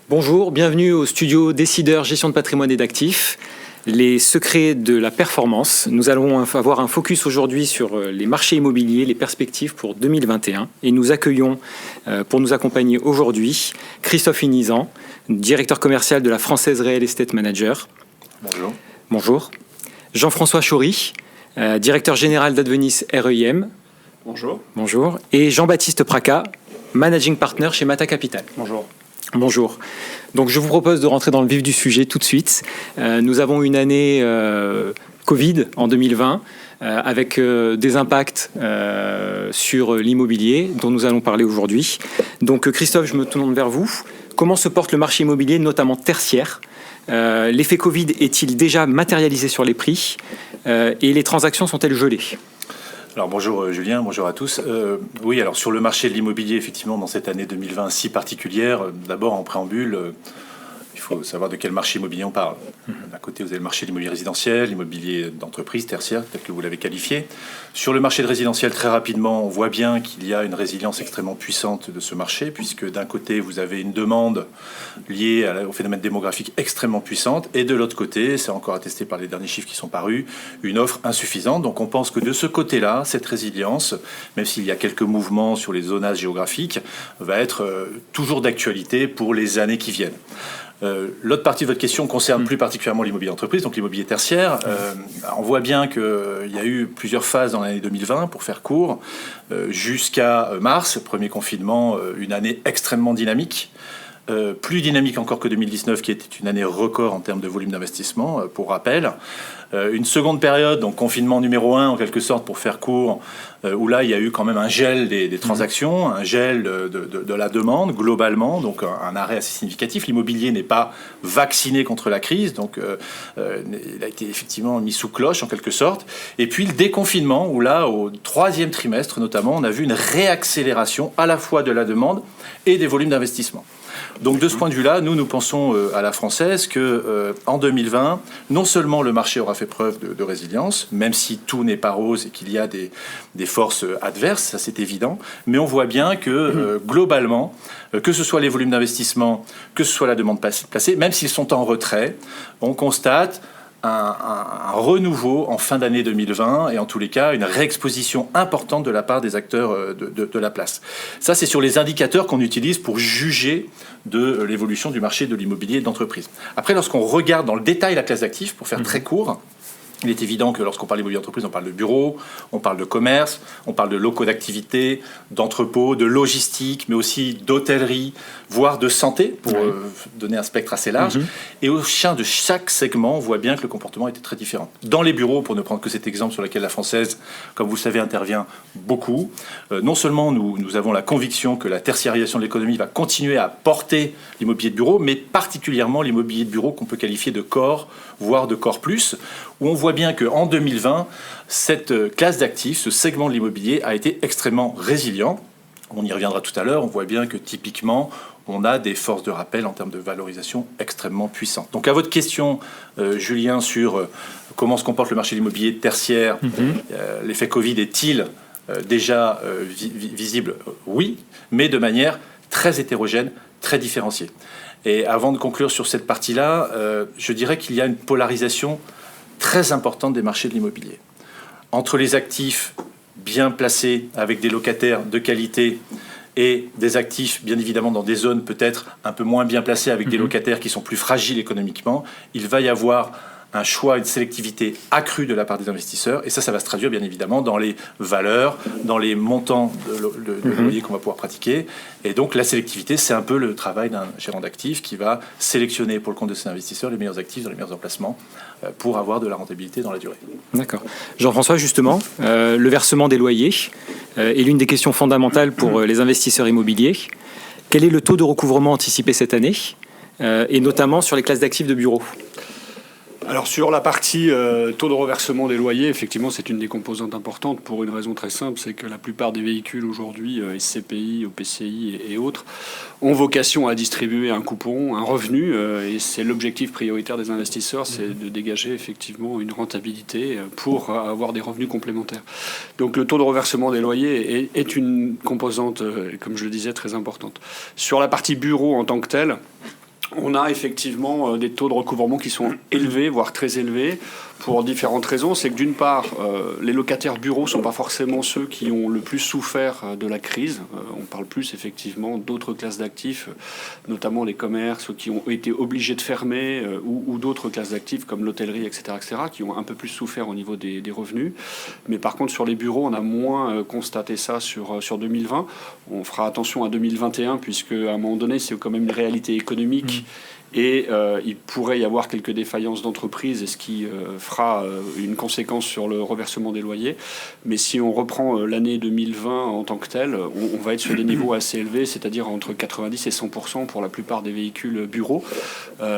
Bonjour, bienvenue au studio Décideur Gestion de patrimoine et d'actifs. Les secrets de la performance. Nous allons avoir un focus aujourd'hui sur les marchés immobiliers, les perspectives pour 2021. Et nous accueillons pour nous accompagner aujourd'hui Christophe Inizan, directeur commercial de la Française Real Estate Manager. Bonjour. Bonjour. Jean-François Chaury, directeur général d'Advenis REIM. Bonjour. Bonjour. Et Jean-Baptiste Praca, managing partner chez Mata Capital. Bonjour. Bonjour. Donc je vous propose de rentrer dans le vif du sujet tout de suite. Nous avons une année Covid en 2020 avec des impacts sur l'immobilier dont nous allons parler aujourd'hui. Donc Christophe, je me tourne vers vous. Comment se porte le marché immobilier, notamment tertiaire ? L'effet Covid est-il déjà matérialisé sur les prix et les transactions sont-elles gelées ? Alors bonjour Julien, bonjour à tous. Oui, alors sur le marché de l'immobilier, effectivement, dans cette année 2020 si particulière, d'abord en préambule, il faut savoir de quel marché immobilier on parle. D'un côté, vous avez le marché de l'immobilier résidentiel, l'immobilier d'entreprise, tertiaire, tel que vous l'avez qualifié. Sur le marché de résidentiel, très rapidement, on voit bien qu'il y a une résilience extrêmement puissante de ce marché, puisque d'un côté, vous avez une demande liée au phénomène démographique extrêmement puissante, et de l'autre côté, c'est encore attesté par les derniers chiffres qui sont parus, une offre insuffisante. Donc on pense que de ce côté-là, cette résilience, même s'il y a quelques mouvements sur les zonages géographiques, va être toujours d'actualité pour les années qui viennent. L'autre partie de votre question concerne plus particulièrement l'immobilier d'entreprise, donc l'immobilier tertiaire. On voit bien qu'il y a eu plusieurs phases dans l'année 2020, pour faire court, jusqu'à mars, premier confinement, une année extrêmement dynamique. Plus dynamique encore que 2019, qui était une année record en termes de volume d'investissement, pour rappel. Une seconde période, donc confinement numéro 1, en quelque sorte, pour faire court, où là, il y a eu quand même un gel des transactions, un gel de la demande, globalement, donc un arrêt assez significatif. L'immobilier n'est pas vacciné contre la crise, donc il a été effectivement mis sous cloche, en quelque sorte. Et puis le déconfinement, où là, au troisième trimestre notamment, on a vu une réaccélération à la fois de la demande et des volumes d'investissement. Donc de ce point de vue-là, nous pensons à la Française qu'en 2020, non seulement le marché aura fait preuve de résilience, même si tout n'est pas rose et qu'il y a des forces adverses, ça c'est évident, mais on voit bien que globalement, que ce soit les volumes d'investissement, que ce soit la demande placée, même s'ils sont en retrait, on constate un renouveau en fin d'année 2020 et en tous les cas une réexposition importante de la part des acteurs de la place. Ça, c'est sur les indicateurs qu'on utilise pour juger de l'évolution du marché de l'immobilier d'entreprise. Après, lorsqu'on regarde dans le détail la classe d'actifs, pour faire très court, il est évident que lorsqu'on parle d'immobilier d'entreprise, on parle de bureaux, on parle de commerce, on parle de locaux d'activité, d'entrepôts, de logistique, mais aussi d'hôtellerie, voire de santé, pour donner un spectre assez large. Et au sein de chaque segment, on voit bien que le comportement était très différent. Dans les bureaux, pour ne prendre que cet exemple sur lequel la Française, comme vous le savez, intervient beaucoup, non seulement nous avons la conviction que la tertiarisation de l'économie va continuer à porter l'immobilier de bureau, mais particulièrement l'immobilier de bureau qu'on peut qualifier de corps, voire de corps plus, où on voit bien qu'en 2020, cette classe d'actifs, ce segment de l'immobilier a été extrêmement résilient. On y reviendra tout à l'heure, on voit bien que typiquement, on a des forces de rappel en termes de valorisation extrêmement puissantes. Donc à votre question, Julien, sur comment se comporte le marché de l'immobilier tertiaire, l'effet Covid est-il déjà visible ? Oui, mais de manière très hétérogène, très différenciée. Et avant de conclure sur cette partie-là, je dirais qu'il y a une polarisation très importante des marchés de l'immobilier. Entre les actifs bien placés avec des locataires de qualité et des actifs, bien évidemment, dans des zones peut-être un peu moins bien placées avec des locataires qui sont plus fragiles économiquement, il va y avoir un choix, une sélectivité accrue de la part des investisseurs. Et ça va se traduire, bien évidemment, dans les valeurs, dans les montants de loyer qu'on va pouvoir pratiquer. Et donc, la sélectivité, c'est un peu le travail d'un gérant d'actifs qui va sélectionner pour le compte de ses investisseurs les meilleurs actifs dans les meilleurs emplacements pour avoir de la rentabilité dans la durée. D'accord. Jean-François, justement, le versement des loyers est l'une des questions fondamentales pour les investisseurs immobiliers. Quel est le taux de recouvrement anticipé cette année et notamment sur les classes d'actifs de bureaux ? Alors sur la partie taux de reversement des loyers, effectivement c'est une des composantes importantes pour une raison très simple, c'est que la plupart des véhicules aujourd'hui, SCPI, OPCI et autres, ont vocation à distribuer un coupon, un revenu, et c'est l'objectif prioritaire des investisseurs, c'est de dégager effectivement une rentabilité pour avoir des revenus complémentaires. Donc le taux de reversement des loyers est une composante, comme je le disais, très importante. Sur la partie bureau en tant que telle, on a effectivement des taux de recouvrement qui sont élevés, voire très élevés, pour différentes raisons. C'est que d'une part, les locataires bureaux ne sont pas forcément ceux qui ont le plus souffert de la crise. On parle plus effectivement d'autres classes d'actifs, notamment les commerces qui ont été obligés de fermer, ou d'autres classes d'actifs comme l'hôtellerie, etc., qui ont un peu plus souffert au niveau des revenus. Mais par contre, sur les bureaux, on a moins constaté ça sur 2020. On fera attention à 2021, puisque à un moment donné, c'est quand même une réalité économique. Et il pourrait y avoir quelques défaillances d'entreprises, et ce qui fera une conséquence sur le reversement des loyers. Mais si on reprend l'année 2020 en tant que telle, on va être sur des niveaux assez élevés, c'est-à-dire entre 90 et 100% pour la plupart des véhicules bureaux.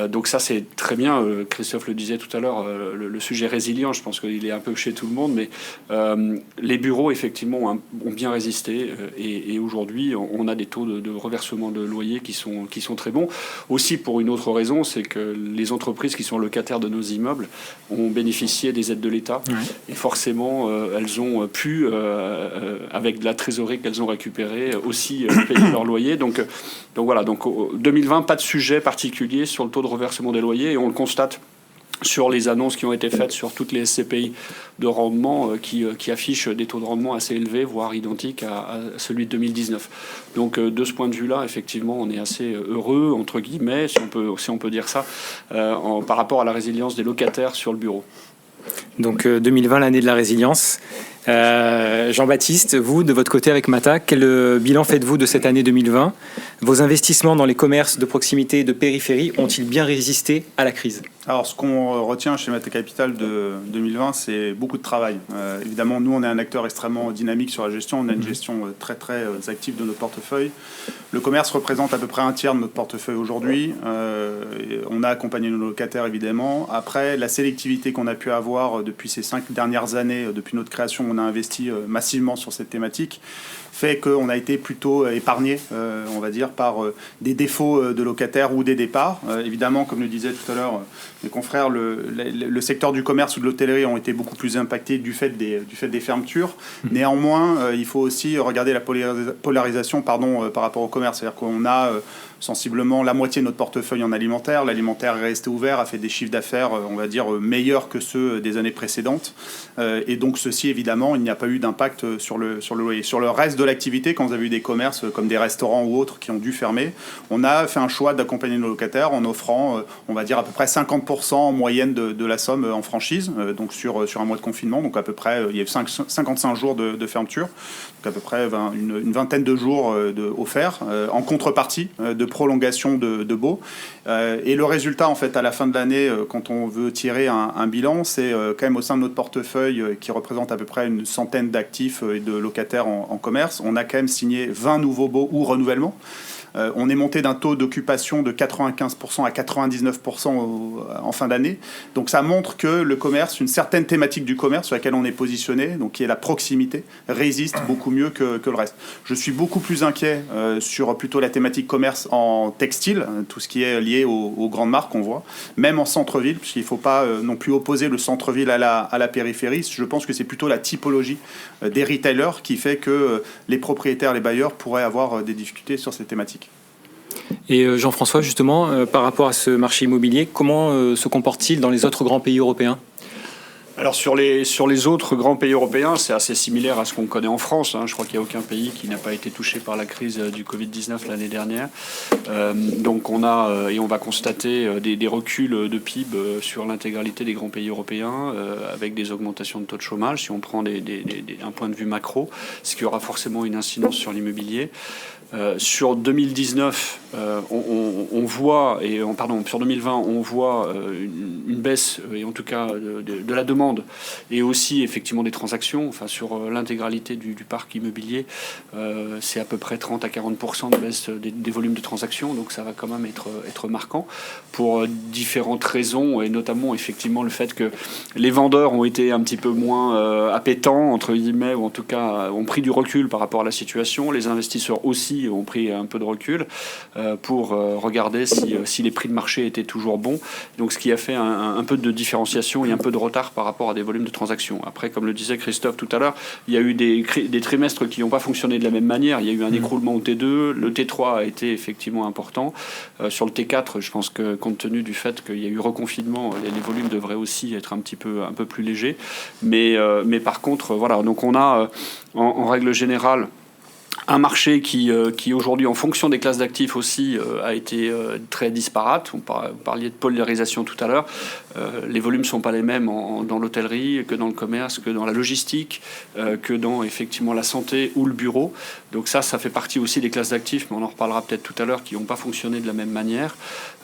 Donc ça, c'est très bien. Christophe le disait tout à l'heure, le sujet résilient, je pense qu'il est un peu chez tout le monde, mais les bureaux, effectivement, ont bien résisté. Et aujourd'hui, on a des taux de reversement de loyers qui sont très bons. Aussi, pour une autre raison, c'est que les entreprises qui sont locataires de nos immeubles ont bénéficié des aides de l'État. Ouais. Et forcément, elles ont pu, avec de la trésorerie qu'elles ont récupérée, aussi payer leur loyer. Donc voilà, 2020, pas de sujet particulier sur le taux de reversement des loyers, et on le constate sur les annonces qui ont été faites sur toutes les SCPI de rendement qui affichent des taux de rendement assez élevés, voire identiques à celui de 2019. Donc de ce point de vue-là, effectivement, on est assez heureux, entre guillemets, si on peut dire ça, par rapport à la résilience des locataires sur le bureau. Donc 2020, l'année de la résilience. Jean-Baptiste, vous, de votre côté avec Mata, quel bilan faites-vous de cette année 2020 ? Vos investissements dans les commerces de proximité et de périphérie ont-ils bien résisté à la crise ? Alors, ce qu'on retient chez Mata Capital de 2020, c'est beaucoup de travail. Évidemment, nous, on est un acteur extrêmement dynamique sur la gestion. On a une gestion très, très active de notre portefeuille. Le commerce représente à peu près un tiers de notre portefeuille aujourd'hui. On a accompagné nos locataires, évidemment. Après, la sélectivité qu'on a pu avoir depuis ces 5 dernières années, depuis notre création, on a investi massivement sur cette thématique, fait qu'on a été plutôt épargné, on va dire, par des défauts de locataires ou des départs. Évidemment, comme le disaient tout à l'heure mes confrères, le secteur du commerce ou de l'hôtellerie ont été beaucoup plus impactés du fait des fermetures. Néanmoins, il faut aussi regarder la polarisation par rapport au commerce. C'est-à-dire qu'on a sensiblement la moitié de notre portefeuille en alimentaire. L'alimentaire est resté ouvert, a fait des chiffres d'affaires, on va dire, meilleurs que ceux des années précédentes. Et donc, ceci, évidemment, il n'y a pas eu d'impact sur le loyer. Sur le reste de l'activité, quand vous avez eu des commerces comme des restaurants ou autres qui ont dû fermer, on a fait un choix d'accompagner nos locataires en offrant, on va dire, à peu près 50% en moyenne de la somme en franchise, donc sur un mois de confinement. Donc, à peu près, il y a eu 55 jours de fermeture, donc à peu près une vingtaine de jours offerts, en contrepartie de prolongation de baux. Et le résultat, en fait, à la fin de l'année, quand on veut tirer un bilan, c'est quand même au sein de notre portefeuille qui représente à peu près une centaine d'actifs et de locataires en commerce, on a quand même signé 20 nouveaux baux ou renouvellements. On est monté d'un taux d'occupation de 95% à 99% en fin d'année. Donc ça montre que le commerce, une certaine thématique du commerce sur laquelle on est positionné, donc qui est la proximité, résiste beaucoup mieux que le reste. Je suis beaucoup plus inquiet sur plutôt la thématique commerce en textile, tout ce qui est lié aux grandes marques qu'on voit, même en centre-ville, puisqu'il ne faut pas non plus opposer le centre-ville à la périphérie. Je pense que c'est plutôt la typologie des retailers qui fait que les propriétaires, les bailleurs pourraient avoir des difficultés sur ces thématiques. Et Jean-François, justement, par rapport à ce marché immobilier, comment se comporte-t-il dans les autres grands pays européens ? Alors sur les autres grands pays européens, c'est assez similaire à ce qu'on connaît en France. Je crois qu'il n'y a aucun pays qui n'a pas été touché par la crise du Covid-19 l'année dernière. Donc on va constater des reculs de PIB sur l'intégralité des grands pays européens, avec des augmentations de taux de chômage, si on prend un point de vue macro, ce qui aura forcément une incidence sur l'immobilier. Sur 2019, sur 2020, on voit une baisse, et en tout cas de la demande, et aussi effectivement des transactions. Enfin, sur l'intégralité du parc immobilier, c'est à peu près 30 à 40% de baisse des volumes de transactions, donc ça va quand même être marquant pour différentes raisons, et notamment effectivement le fait que les vendeurs ont été un petit peu moins appétents, entre guillemets, ou en tout cas ont pris du recul par rapport à la situation. Les investisseurs aussi ont pris un peu de recul pour regarder si les prix de marché étaient toujours bons. Donc ce qui a fait un peu de différenciation et un peu de retard par rapport rapport à des volumes de transactions. Après, comme le disait Christophe tout à l'heure, il y a eu des trimestres qui n'ont pas fonctionné de la même manière. Il y a eu un écroulement au T2, le T3 a été effectivement important. Sur le T4, je pense que compte tenu du fait qu'il y a eu reconfinement, les volumes devraient aussi être un peu plus légers. Mais par contre, voilà, donc on a en règle générale un marché qui aujourd'hui, en fonction des classes d'actifs aussi, a été très disparate. Vous parliez de polarisation tout à l'heure. Les volumes ne sont pas les mêmes dans l'hôtellerie que dans le commerce, que dans la logistique, que dans effectivement la santé ou le bureau. Donc ça fait partie aussi des classes d'actifs, mais on en reparlera peut-être tout à l'heure, qui n'ont pas fonctionné de la même manière.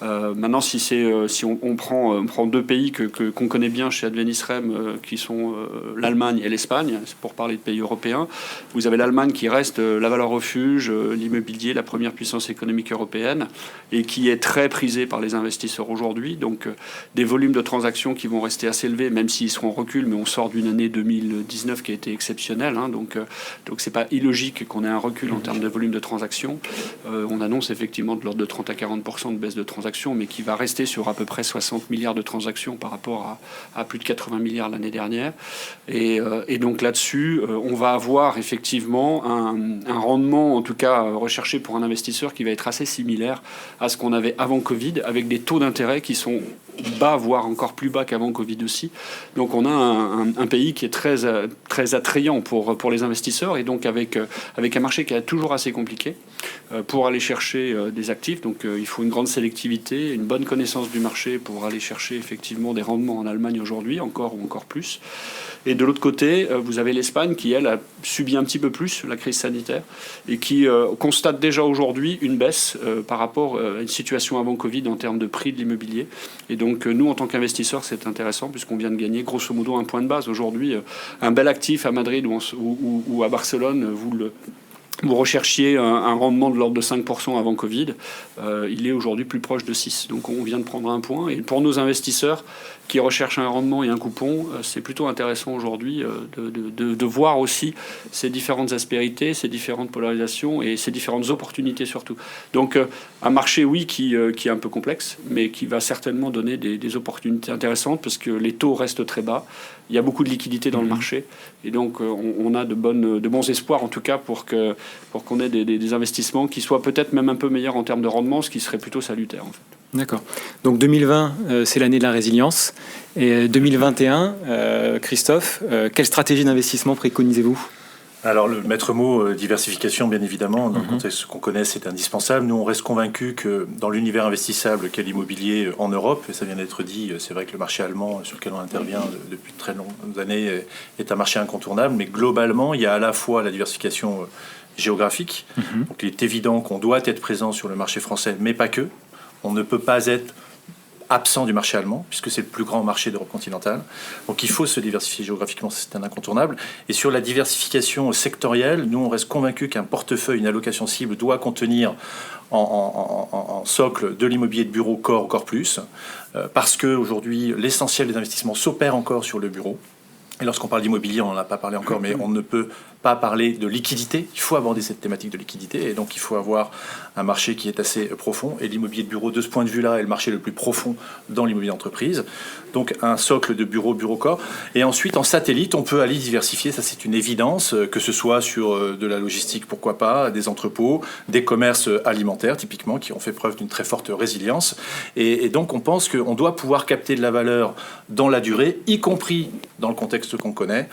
Maintenant, si on prend deux pays qu'on connaît bien chez Advenis REM, qui sont l'Allemagne et l'Espagne, c'est pour parler de pays européens, vous avez l'Allemagne qui reste la valeur refuge, l'immobilier, la première puissance économique européenne, et qui est très prisée par les investisseurs aujourd'hui. Donc des volumes de transactions qui vont rester assez élevés, même s'ils seront en recul, mais on sort d'une année 2019 qui a été exceptionnelle. Donc c'est pas illogique qu'on ait un recul en termes de volume de transactions. On annonce effectivement de l'ordre de 30 à 40% de baisse de transactions, mais qui va rester sur à peu près 60 milliards de transactions par rapport à plus de 80 milliards l'année dernière. Et donc là-dessus, on va avoir effectivement un rendement, en tout cas recherché pour un investisseur, qui va être assez similaire à ce qu'on avait avant Covid, avec des taux d'intérêt qui sont bas, voire encore plus bas qu'avant Covid aussi. Donc on a un pays qui est très attrayant pour les investisseurs, et donc avec un marché qui est toujours assez compliqué pour aller chercher des actifs. Donc il faut une grande sélectivité, une bonne connaissance du marché pour aller chercher effectivement des rendements en Allemagne aujourd'hui, encore plus. Et de l'autre côté, vous avez l'Espagne qui, elle, a subi un petit peu plus la crise sanitaire et qui constate déjà aujourd'hui une baisse par rapport à une situation avant Covid en termes de prix de l'immobilier. Et donc, nous, en tant qu'investisseurs, c'est intéressant puisqu'on vient de gagner grosso modo un point de base. Aujourd'hui, un bel actif à Madrid ou à Barcelone, vous recherchiez un rendement de l'ordre de 5% avant Covid, il est aujourd'hui plus proche de 6%. Donc on vient de prendre un point. Et pour nos investisseurs qui recherchent un rendement et un coupon, c'est plutôt intéressant aujourd'hui de voir aussi ces différentes aspérités, ces différentes polarisations et ces différentes opportunités surtout. Donc un marché, oui, qui est un peu complexe, mais qui va certainement donner des opportunités intéressantes parce que les taux restent très bas. Il y a beaucoup de liquidités dans le marché. Et donc on a de bons espoirs, en tout cas, pour qu'on ait des investissements qui soient peut-être même un peu meilleurs en termes de rendement, ce qui serait plutôt salutaire, en fait. D'accord. Donc 2020, c'est l'année de la résilience. Et 2021, Christophe, quelle stratégie d'investissement préconisez-vous ? Alors, le maître mot, diversification, bien évidemment, dans le contexte qu'on connaît, c'est indispensable. Nous, on reste convaincus que dans l'univers investissable qu'est l'immobilier en Europe, et ça vient d'être dit, c'est vrai que le marché allemand, sur lequel on intervient depuis de très longues années, est un marché incontournable, mais globalement, il y a à la fois la diversification géographique. Donc, il est évident qu'on doit être présent sur le marché français, mais pas que. On ne peut pas être absent du marché allemand, puisque c'est le plus grand marché d'Europe continentale. Donc il faut se diversifier géographiquement, c'est un incontournable. Et sur la diversification sectorielle, nous on reste convaincus qu'un portefeuille, une allocation cible doit contenir en socle de l'immobilier de bureau corps plus, parce qu'aujourd'hui l'essentiel des investissements s'opère encore sur le bureau. Et lorsqu'on parle d'immobilier, on n'en a pas parlé encore, mais on ne peut pas parler de liquidité. Il faut aborder cette thématique de liquidité, et donc il faut avoir un marché qui est assez profond. Et l'immobilier de bureau, de ce point de vue-là, est le marché le plus profond dans l'immobilier d'entreprise. Donc un socle de bureau-corps. Et ensuite, en satellite, on peut aller diversifier, ça c'est une évidence, que ce soit sur de la logistique, pourquoi pas, des entrepôts, des commerces alimentaires, typiquement, qui ont fait preuve d'une très forte résilience. Et donc on pense qu'on doit pouvoir capter de la valeur dans la durée, y compris dans le contexte qu'on connaît,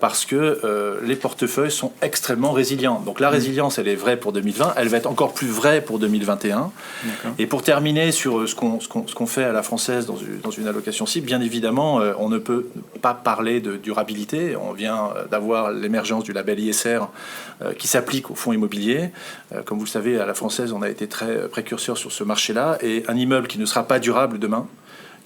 parce que les portefeuilles sont extrêmement résilients. Donc la résilience, elle est vraie pour 2020, elle va être encore plus vraie pour 2021. Et pour terminer sur ce qu'on fait à la française dans une allocation cible, bien évidemment, on ne peut pas parler de durabilité. On vient d'avoir l'émergence du label ISR qui s'applique aux fonds immobiliers. Comme vous le savez, à la française, on a été très précurseur sur ce marché-là. Et un immeuble qui ne sera pas durable demain,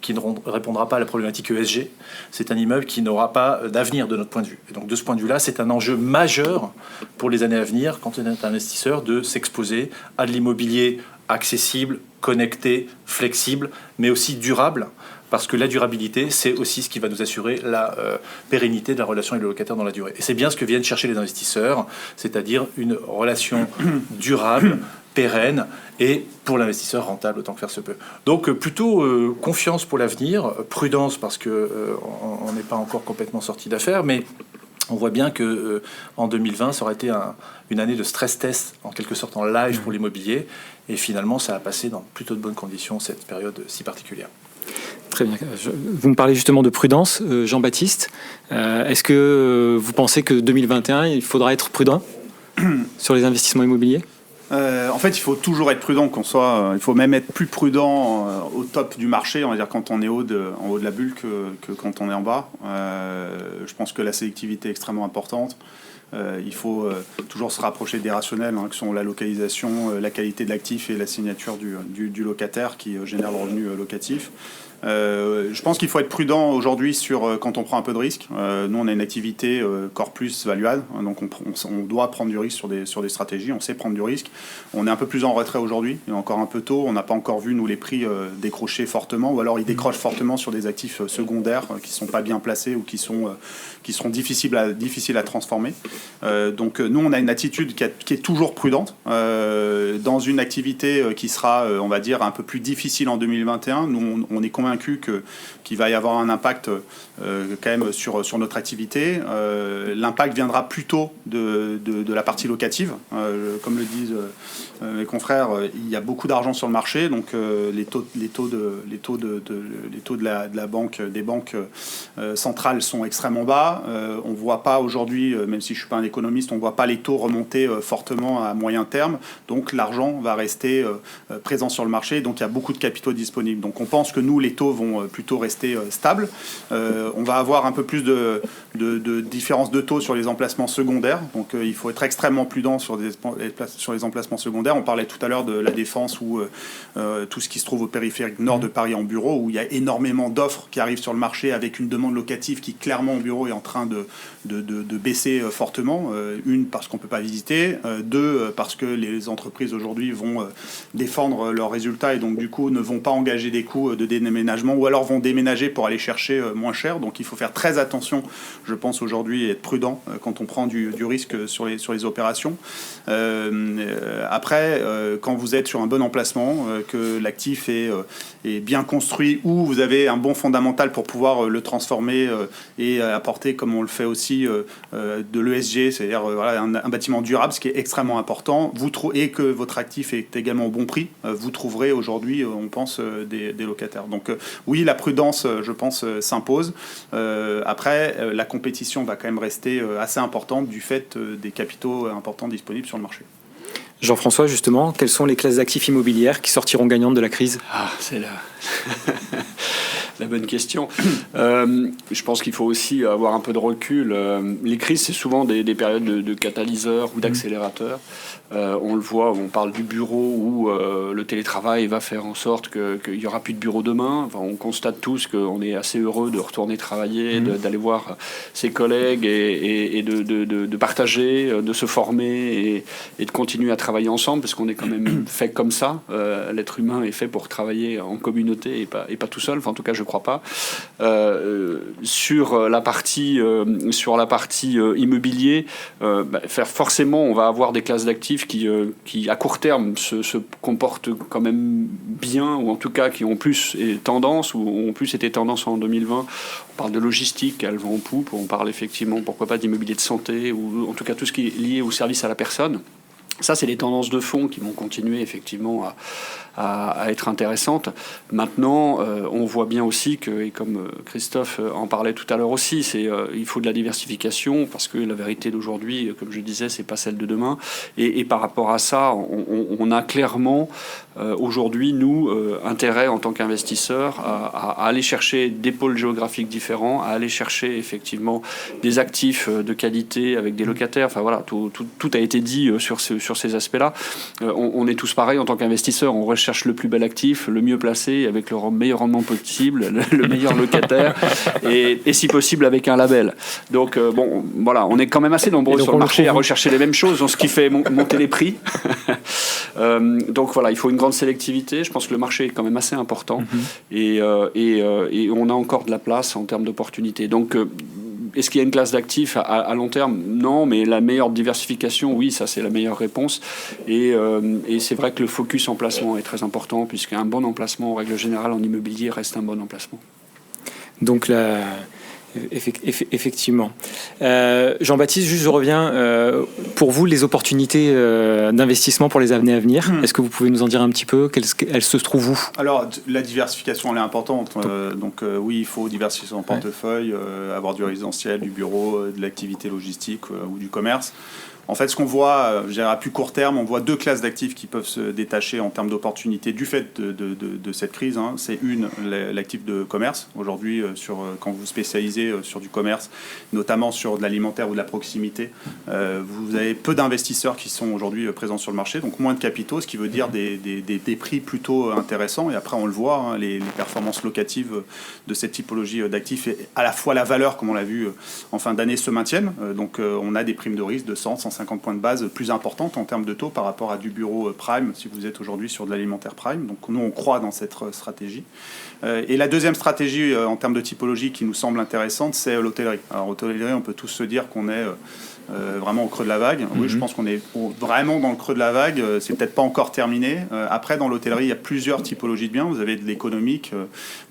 qui ne répondra pas à la problématique ESG, c'est un immeuble qui n'aura pas d'avenir de notre point de vue. Et donc de ce point de vue-là, c'est un enjeu majeur pour les années à venir, quand on est investisseur, de s'exposer à de l'immobilier accessible, connecté, flexible, mais aussi durable, parce que la durabilité, c'est aussi ce qui va nous assurer la pérennité de la relation avec le locataire dans la durée. Et c'est bien ce que viennent chercher les investisseurs, c'est-à-dire une relation durable, pérenne et pour l'investisseur rentable autant que faire se peut. Donc plutôt confiance pour l'avenir, prudence parce que on n'est pas encore complètement sorti d'affaires, mais on voit bien que en 2020 ça aurait été une année de stress test en quelque sorte en live pour l'immobilier et finalement ça a passé dans plutôt de bonnes conditions cette période si particulière. Très bien. Vous me parlez justement de prudence, Jean-Baptiste. Est-ce que vous pensez que 2021 il faudra être prudent sur les investissements immobiliers ? En fait, il faut toujours être prudent, il faut même être plus prudent au top du marché, on va dire quand on est en haut de la bulle que quand on est en bas. Je pense que la sélectivité est extrêmement importante. Il faut toujours se rapprocher des rationnels, que sont la localisation, la qualité de l'actif et la signature du locataire qui génère le revenu locatif. Je pense qu'il faut être prudent aujourd'hui quand on prend un peu de risque. Nous, on a une activité core plus value add, donc on doit prendre du risque sur des stratégies, on sait prendre du risque. On est un peu plus en retrait aujourd'hui, il est encore un peu tôt, on n'a pas encore vu nous les prix décrocher fortement, ou alors ils décrochent fortement sur des actifs secondaires qui ne sont pas bien placés ou qui seront difficiles à transformer. Donc nous, on a une attitude qui est toujours prudente. Dans une activité qui sera, on va dire, un peu plus difficile en 2021, nous, on est convaincus qu'il va y avoir un impact quand même sur notre activité. L'impact viendra plutôt de la partie locative. Comme le disent mes confrères, il y a beaucoup d'argent sur le marché, donc les taux de la banque, des banques centrales sont extrêmement bas. On ne voit pas aujourd'hui, même si je ne suis pas un économiste, on ne voit pas les taux remonter fortement à moyen terme. Donc l'argent va rester présent sur le marché, donc il y a beaucoup de capitaux disponibles. Donc on pense que nous, les taux vont plutôt rester stables. On va avoir un peu plus de différence de taux sur les emplacements secondaires. Donc il faut être extrêmement prudent sur les emplacements secondaires. On parlait tout à l'heure de la Défense ou tout ce qui se trouve au périphérique nord de Paris en bureau, où il y a énormément d'offres qui arrivent sur le marché avec une demande locative qui clairement en bureau est en train de baisser fortement. Une, parce qu'on ne peut pas visiter. Deux, parce que les entreprises aujourd'hui vont défendre leurs résultats et donc du coup ne vont pas engager des coûts de déménagement ou alors vont déménager pour aller chercher moins cher. Donc il faut faire très attention, je pense aujourd'hui, et être prudent quand on prend du risque sur les opérations. Après, quand vous êtes sur un bon emplacement, que l'actif est bien construit ou vous avez un bon fondamental pour pouvoir le transformer et apporter, comme on le fait aussi, de l'ESG, c'est-à-dire un bâtiment durable, ce qui est extrêmement important, et que votre actif est également au bon prix, vous trouverez aujourd'hui, on pense, des locataires. Donc oui, la prudence, je pense, s'impose. Après, la compétition va quand même rester assez importante du fait des capitaux importants disponibles sur le marché. Jean-François, justement, quelles sont les classes d'actifs immobilières qui sortiront gagnantes de la crise ? C'est la bonne question. Je pense qu'il faut aussi avoir un peu de recul. Les crises, c'est souvent des périodes de catalyseurs ou d'accélérateurs. On le voit, on parle du bureau où le télétravail va faire en sorte qu'il n'y aura plus de bureau demain. Enfin, on constate tous qu'on est assez heureux de retourner travailler, d'aller voir ses collègues et de partager, de se former et de continuer à travailler ensemble parce qu'on est quand même fait comme ça. L'être humain est fait pour travailler en communauté et pas tout seul. Enfin, en tout cas, je crois pas. Sur la partie immobilier, forcément, on va avoir des classes d'actifs qui à court terme se comportent quand même bien, ou en tout cas qui ont plus tendance, ou ont plus été tendance en 2020. On parle de logistique, elles vont en poupe. On parle effectivement, pourquoi pas, d'immobilier de santé, ou en tout cas tout ce qui est lié au service à la personne. Ça, c'est des tendances de fond qui vont continuer effectivement à être intéressantes. Maintenant, on voit bien aussi que, et comme Christophe en parlait tout à l'heure aussi, il faut de la diversification parce que la vérité d'aujourd'hui, comme je disais, c'est pas celle de demain. Et par rapport à ça, on a clairement aujourd'hui, nous, intérêt en tant qu'investisseurs à aller chercher des pôles géographiques différents, à aller chercher effectivement des actifs de qualité avec des locataires. Enfin voilà, tout a été dit sur ces aspects-là. On est tous pareils en tant qu'investisseurs. On recherche le plus bel actif, le mieux placé, avec le meilleur rendement possible, le meilleur locataire, et si possible avec un label. Donc bon, voilà, on est quand même assez nombreux sur le marché à rechercher les mêmes choses, ce qui fait monter les prix. Donc voilà, il faut une grande sélectivité. Je pense que le marché est quand même assez important et on a encore de la place en termes d'opportunités. Donc est-ce qu'il y a une classe d'actifs à long terme? Non, mais la meilleure diversification, oui, ça c'est la meilleure réponse. Et c'est vrai que le focus en placement est très important, puisqu'un bon emplacement, en règle générale, en immobilier, reste un bon emplacement. Donc effectivement. Jean-Baptiste, juste je reviens. Pour vous, les opportunités d'investissement pour les années à venir, est-ce que vous pouvez nous en dire un petit peu? Elles se trouvent où? Alors, la diversification, elle est importante. Oui, il faut diversifier son portefeuille, avoir du résidentiel, du bureau, de l'activité logistique ou du commerce. En fait, ce qu'on voit, je dirais à plus court terme, on voit deux classes d'actifs qui peuvent se détacher en termes d'opportunités du fait de cette crise. C'est l'actif de commerce. Aujourd'hui, quand vous spécialisez sur du commerce, notamment sur de l'alimentaire ou de la proximité, vous avez peu d'investisseurs qui sont aujourd'hui présents sur le marché, donc moins de capitaux, ce qui veut dire des prix plutôt intéressants. Et après, on le voit, les performances locatives de cette typologie d'actifs, et à la fois la valeur, comme on l'a vu en fin d'année, se maintiennent. Donc, on a des primes de risque de 100, 150 points de base plus importantes en termes de taux par rapport à du bureau prime, si vous êtes aujourd'hui sur de l'alimentaire prime. Donc nous, on croit dans cette stratégie. Et la deuxième stratégie en termes de typologie qui nous semble intéressante, c'est l'hôtellerie. Alors l'hôtellerie, on peut tous se dire qu'on est vraiment au creux de la vague. Oui, je pense qu'on est vraiment dans le creux de la vague. C'est peut-être pas encore terminé. Après, dans l'hôtellerie, il y a plusieurs typologies de biens. Vous avez de l'économique,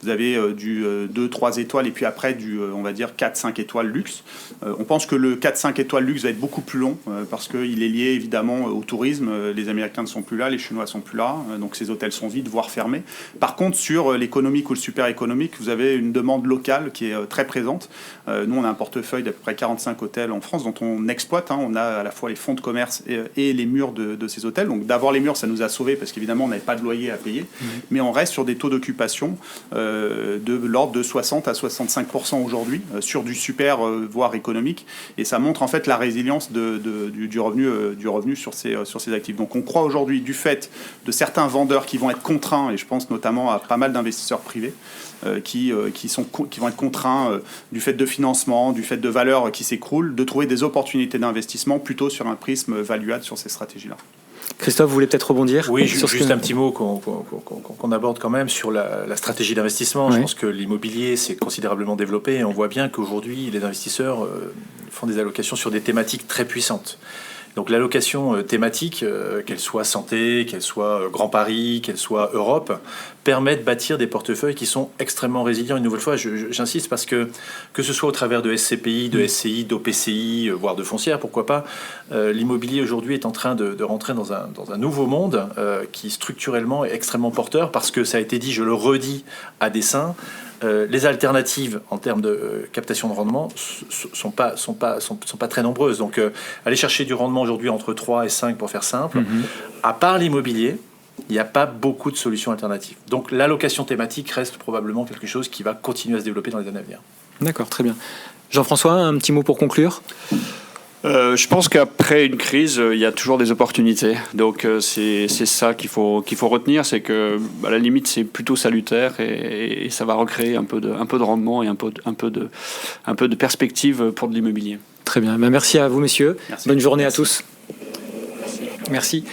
vous avez du 2-3 étoiles et puis après du, on va dire, 4-5 étoiles luxe. On pense que le 4-5 étoiles luxe va être beaucoup plus long parce qu'il est lié évidemment au tourisme. Les Américains ne sont plus là, les Chinois ne sont plus là. Donc ces hôtels sont vides, voire fermés. Par contre, sur l'économique ou le super économique, vous avez une demande locale qui est très présente. Nous, on a un portefeuille d'à peu près 45 hôtels en France dont on exploite. On a à la fois les fonds de commerce et les murs de ces hôtels. Donc d'avoir les murs, ça nous a sauvés parce qu'évidemment, on n'avait pas de loyer à payer. Mais on reste sur des taux d'occupation de l'ordre de 60 à 65% aujourd'hui sur du super, voire économique. Et ça montre en fait la résilience du revenu sur ces actifs. Donc on croit aujourd'hui, du fait de certains vendeurs qui vont être contraints, et je pense notamment à pas mal d'investisseurs privés, qui vont être contraints du fait de financement, du fait de valeurs qui s'écroulent, de trouver des opportunités d'investissement plutôt sur un prisme value-add sur ces stratégies-là. Christophe, vous voulez peut-être rebondir? Oui, juste un petit mot qu'on aborde quand même sur la stratégie d'investissement. Oui. Je pense que l'immobilier s'est considérablement développé et on voit bien qu'aujourd'hui, les investisseurs font des allocations sur des thématiques très puissantes. Donc l'allocation thématique, qu'elle soit santé, qu'elle soit Grand Paris, qu'elle soit Europe, permet de bâtir des portefeuilles qui sont extrêmement résilients. Une nouvelle fois, j'insiste parce que ce soit au travers de SCPI, de SCI, d'OPCI, voire de foncières, pourquoi pas, l'immobilier aujourd'hui est en train de rentrer dans un nouveau monde qui structurellement est extrêmement porteur parce que ça a été dit, je le redis à dessein, les alternatives en termes de captation de rendement sont pas très nombreuses. Donc, aller chercher du rendement aujourd'hui entre 3 et 5 pour faire simple, à part l'immobilier, il n'y a pas beaucoup de solutions alternatives. Donc, l'allocation thématique reste probablement quelque chose qui va continuer à se développer dans les années à venir. D'accord, très bien. Jean-François, un petit mot pour conclure ? Je pense qu'après une crise, il y a toujours des opportunités. Donc c'est ça qu'il faut retenir, c'est que à la limite c'est plutôt salutaire et ça va recréer un peu de rendement et un peu de perspective pour de l'immobilier. Très bien. Merci à vous messieurs. Merci. Bonne journée à tous. Merci.